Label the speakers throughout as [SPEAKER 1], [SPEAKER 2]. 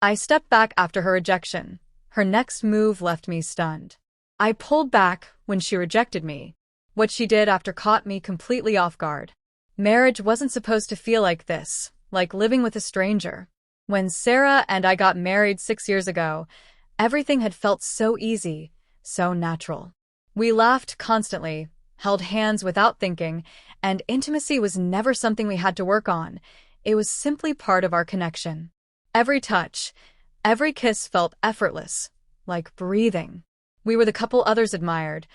[SPEAKER 1] I stepped back after her rejection. Her next move left me stunned. I pulled back when she rejected me. What she did after caught me completely off guard. Marriage wasn't supposed to feel like this, like living with a stranger. When Sarah and I got married 6 years ago, everything had felt so easy, so natural. We laughed constantly, held hands without thinking, and intimacy was never something we had to work on. It was simply part of our connection. Every touch, every kiss felt effortless, like breathing. We were the couple others admired,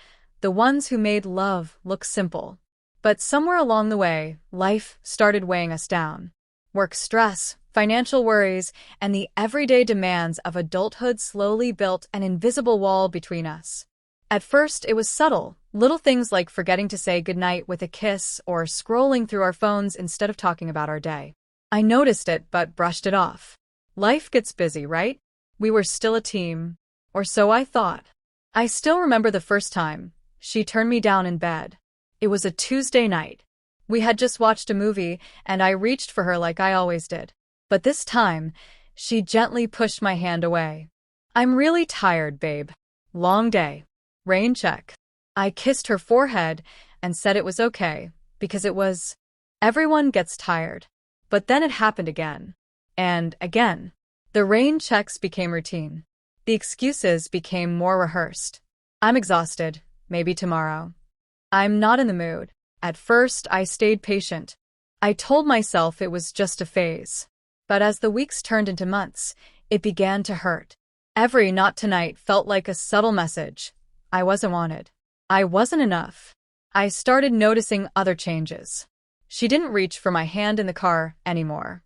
[SPEAKER 1] the ones who made love look simple. But somewhere along the way, life started weighing us down. Work stress, financial worries, and the everyday demands of adulthood slowly built an invisible wall between us. At first, it was subtle, little things like forgetting to say goodnight with a kiss or scrolling through our phones instead of talking about our day. I noticed it but brushed it off. Life gets busy, right? We were still a team, or so I thought. I still remember the first time she turned me down in bed. It was a Tuesday night. We had just watched a movie, and I reached for her like I always did. But this time, she gently pushed my hand away. "I'm really tired, babe. Long day. Rain check." I kissed her forehead and said it was okay, because it was. Everyone gets tired. But then it happened again. And again. The rain checks became routine. The excuses became more rehearsed. "I'm exhausted. Maybe tomorrow." "I'm not in the mood." At first, I stayed patient. I told myself it was just a phase. But as the weeks turned into months, it began to hurt. Every "not tonight" felt like a subtle message. I wasn't wanted. I wasn't enough. I started noticing other changes. She didn't reach for my hand in the car anymore.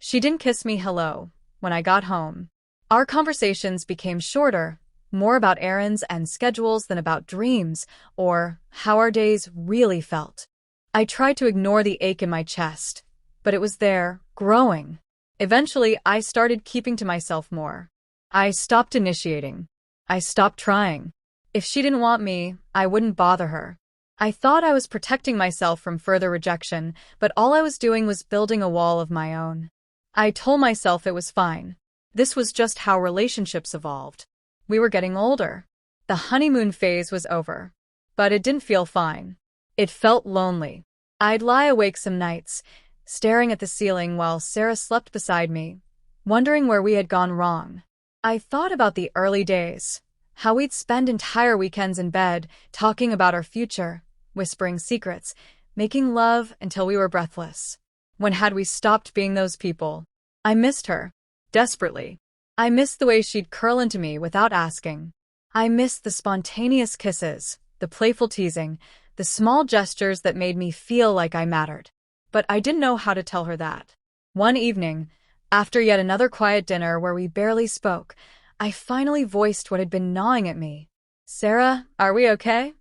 [SPEAKER 1] She didn't kiss me hello when I got home. Our conversations became shorter, more about errands and schedules than about dreams or how our days really felt. I tried to ignore the ache in my chest, but it was there, growing. Eventually, I started keeping to myself more. I stopped initiating. I stopped trying. If she didn't want me, I wouldn't bother her. I thought I was protecting myself from further rejection, but all I was doing was building a wall of my own. I told myself it was fine. This was just how relationships evolved. We were getting older. The honeymoon phase was over. But it didn't feel fine. It felt lonely. I'd lie awake some nights, staring at the ceiling while Sarah slept beside me, wondering where we had gone wrong. I thought about the early days, how we'd spend entire weekends in bed, talking about our future, whispering secrets, making love until we were breathless. When had we stopped being those people? I missed her, desperately. I missed the way she'd curl into me without asking. I missed the spontaneous kisses, the playful teasing, the small gestures that made me feel like I mattered. But I didn't know how to tell her that. One evening, after yet another quiet dinner where we barely spoke, I finally voiced what had been gnawing at me. "Sarah, are we okay?"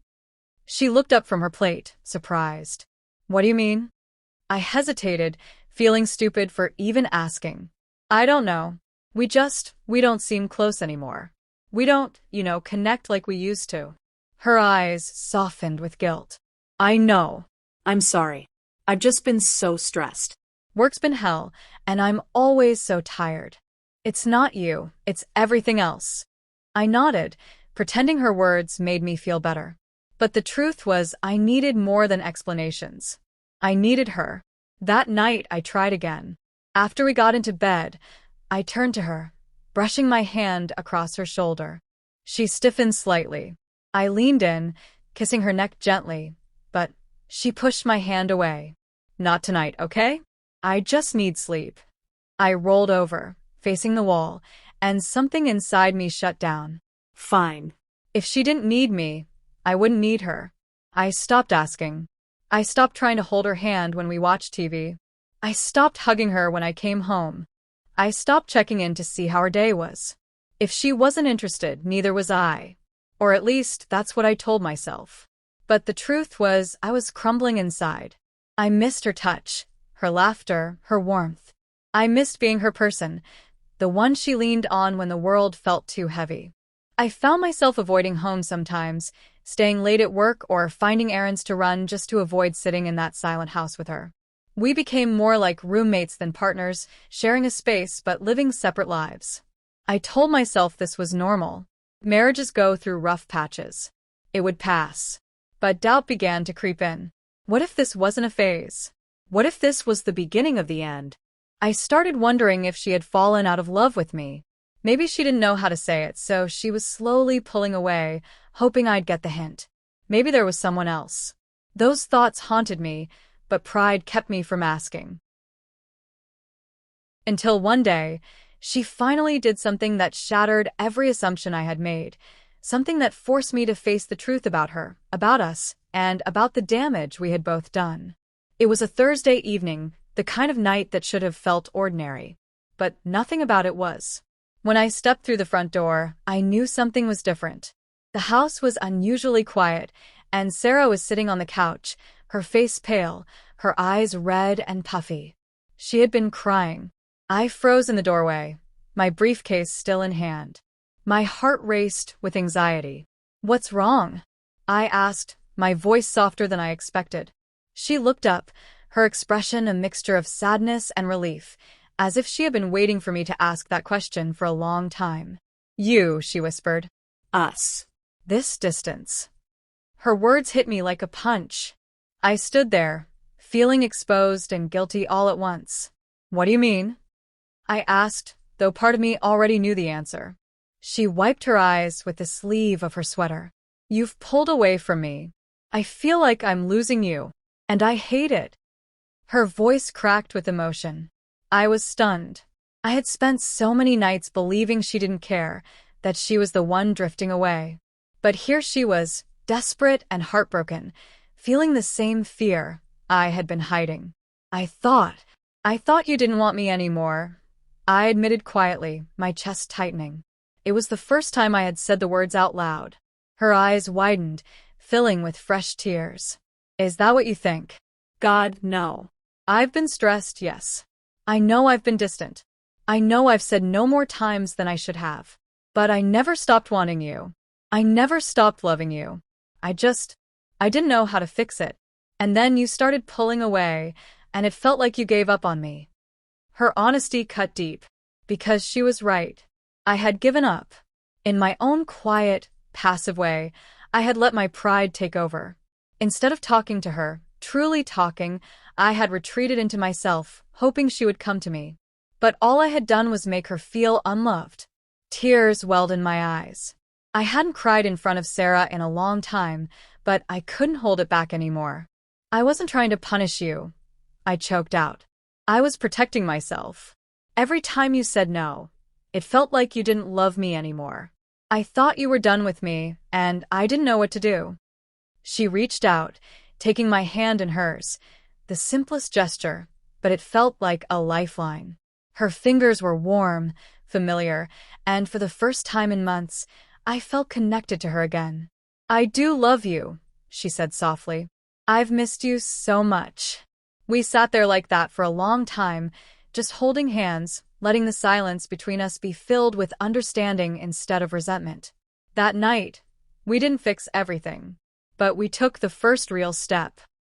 [SPEAKER 1] She looked up from her plate, surprised. "What do you mean?" I hesitated, feeling stupid for even asking. "I don't know. We don't seem close anymore. We don't, connect like we used to." Her eyes softened with guilt. "I know. I'm sorry. I've just been so stressed. Work's been hell, and I'm always so tired." "It's not you, it's everything else." I nodded, pretending her words made me feel better. But the truth was I needed more than explanations. I needed her. That night I tried again. After we got into bed, I turned to her, brushing my hand across her shoulder. She stiffened slightly. I leaned in, kissing her neck gently, but she pushed my hand away. "Not tonight, okay? I just need sleep." I rolled over, facing the wall, and something inside me shut down. Fine. If she didn't need me, I wouldn't need her. I stopped asking. I stopped trying to hold her hand when we watched TV. I stopped hugging her when I came home. I stopped checking in to see how her day was. If she wasn't interested, neither was I. Or at least, that's what I told myself. But the truth was, I was crumbling inside. I missed her touch, her laughter, her warmth. I missed being her person, the one she leaned on when the world felt too heavy. I found myself avoiding home sometimes, staying late at work or finding errands to run just to avoid sitting in that silent house with her. We became more like roommates than partners, sharing a space but living separate lives. I told myself this was normal. Marriages go through rough patches. It would pass. But doubt began to creep in. What if this wasn't a phase? What if this was the beginning of the end? I started wondering if she had fallen out of love with me. Maybe she didn't know how to say it, so she was slowly pulling away, hoping I'd get the hint. Maybe there was someone else. Those thoughts haunted me, but pride kept me from asking. Until one day, she finally did something that shattered every assumption I had made, something that forced me to face the truth about her, about us, and about the damage we had both done. It was a Thursday evening, the kind of night that should have felt ordinary. But nothing about it was. When I stepped through the front door, I knew something was different. The house was unusually quiet, and Sarah was sitting on the couch, her face pale, her eyes red and puffy. She had been crying. I froze in the doorway, my briefcase still in hand. My heart raced with anxiety. "What's wrong?" I asked, my voice softer than I expected. She looked up, her expression a mixture of sadness and relief, as if she had been waiting for me to ask that question for a long time. "You," she whispered. "Us. This distance." Her words hit me like a punch. I stood there, feeling exposed and guilty all at once. "What do you mean?" I asked, though part of me already knew the answer. She wiped her eyes with the sleeve of her sweater. "You've pulled away from me. I feel like I'm losing you, and I hate it." Her voice cracked with emotion. I was stunned. I had spent so many nights believing she didn't care, that she was the one drifting away. But here she was, desperate and heartbroken, feeling the same fear I had been hiding. I thought you didn't want me anymore," I admitted quietly, my chest tightening. It was the first time I had said the words out loud. Her eyes widened, filling with fresh tears. "Is that what you think?" "God, no. I've been stressed, yes. I know I've been distant. I know I've said no more times than I should have. But I never stopped wanting you. I never stopped loving you. I didn't know how to fix it. And then you started pulling away, and it felt like you gave up on me." Her honesty cut deep, because she was right. I had given up. In my own quiet, passive way, I had let my pride take over. Instead of talking to her, truly talking, I had retreated into myself, hoping she would come to me. But all I had done was make her feel unloved. Tears welled in my eyes. I hadn't cried in front of Sarah in a long time, but I couldn't hold it back anymore. "I wasn't trying to punish you," I choked out. "I was protecting myself. Every time you said no, it felt like you didn't love me anymore. I thought you were done with me, and I didn't know what to do." She reached out, taking my hand in hers, the simplest gesture, but it felt like a lifeline. Her fingers were warm, familiar, and for the first time in months, I felt connected to her again. "I do love you," she said softly. "I've missed you so much." We sat there like that for a long time, just holding hands, letting the silence between us be filled with understanding instead of resentment. That night, we didn't fix everything, but we took the first real step.